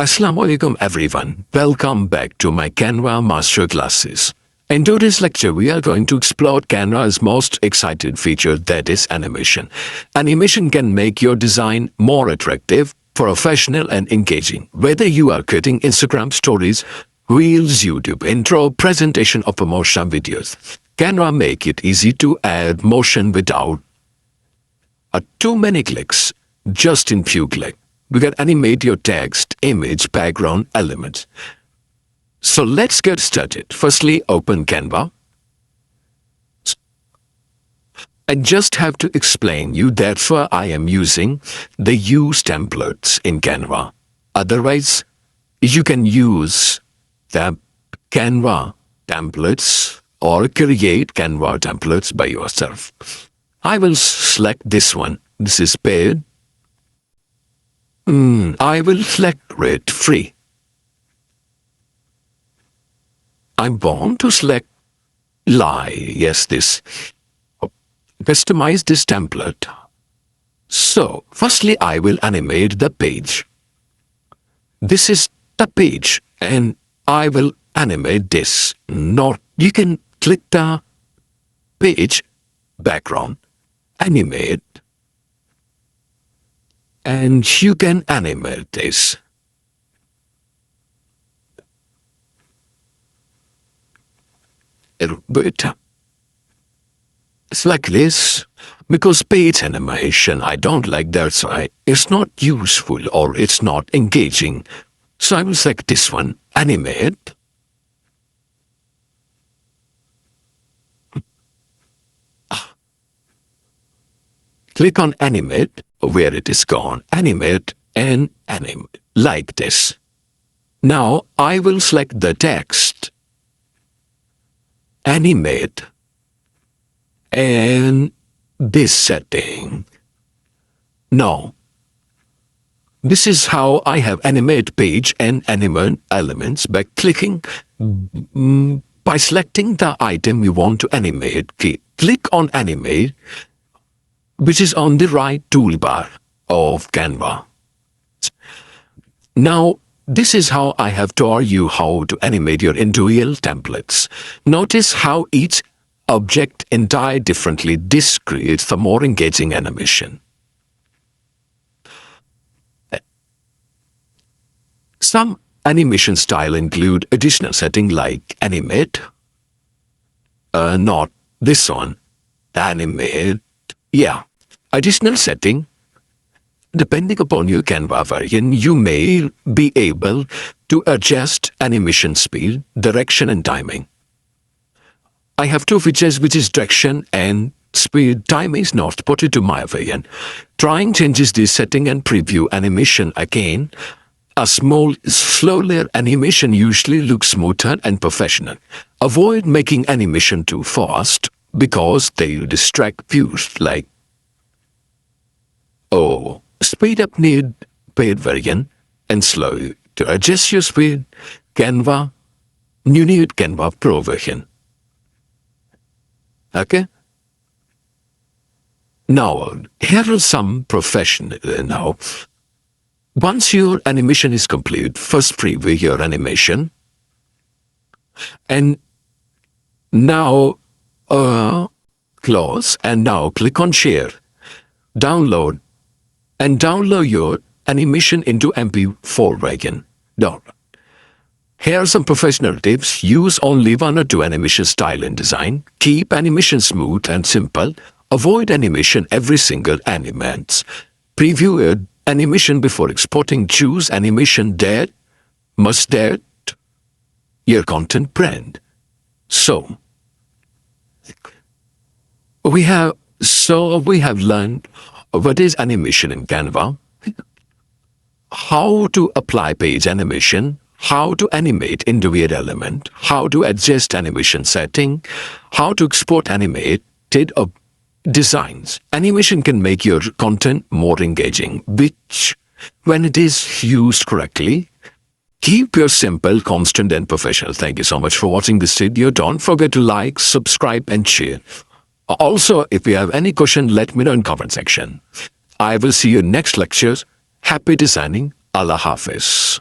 Assalamu alaikum everyone. Welcome back to my Canva Masterclasses. In today's lecture, we are going to explore Canva's most excited feature, that is animation. Animation can make your design more attractive, professional and engaging. Whether you are creating Instagram stories, Reels, YouTube intro, presentation or promotion videos, Canva make it easy to add motion without too many clicks. Just in few clicks, we can animate your text, image, background, elements. So let's get started. Firstly, open Canva. I just have to explain you that's why I am using the use templates in Canva. Otherwise, you can use the Canva templates or create Canva templates by yourself. I will select this one. This is paid. I will select rate free. I want to select yes, this. Customize this template. So, firstly, I will animate the page. This is the page, and I will animate this. You can click the page, background, animate, and you can animate this. But it's like this, because page animation I don't like, that's why it's not useful or it's not engaging. So I will select this one, animate. Click on animate, where it is gone, animate and animate, like this. Now I will select the text, animate, and this setting. Now, this is how I have animate page and animate elements by clicking, by selecting the item you want to animate. Click on animate, which is on the right toolbar of Canva. Now, this is how I have taught you how to animate your individual templates. Notice how each object entire differently. This creates a more engaging animation. Some animation style include additional setting like animate, not this one, animate, additional setting. Depending upon your Canva version, you may be able to adjust animation speed, direction and timing. I have two features, which is direction and speed. Time is not put into my version. Trying changes this setting and preview animation again. A small, slower animation usually looks smoother and professional. Avoid making animation too fast because they distract viewers like, speed up need paid version and slow. To adjust your speed, Canva, you need Canva Pro version. Okay? Now, here are some professional now. Once your animation is complete, first preview your animation. And now, close, and now click on share, download, and download your animation into MP4 version. Here are some professional tips. Use only one or two animation style in design. Keep animation smooth and simple. Avoid animation every single animates. Preview your animation before exporting. Choose animation that must that your content brand. So we have learned what is animation in Canva, how to apply page animation, how to animate individual element, how to adjust animation setting, how to export animated designs. Animation can make your content more engaging, which, when it is used correctly, keep your simple, constant and professional. Thank you so much for watching this video. Don't forget to like, subscribe and share. Also, if you have any question, let me know in comment section. I will see you in next lectures. Happy designing. Allah Hafiz.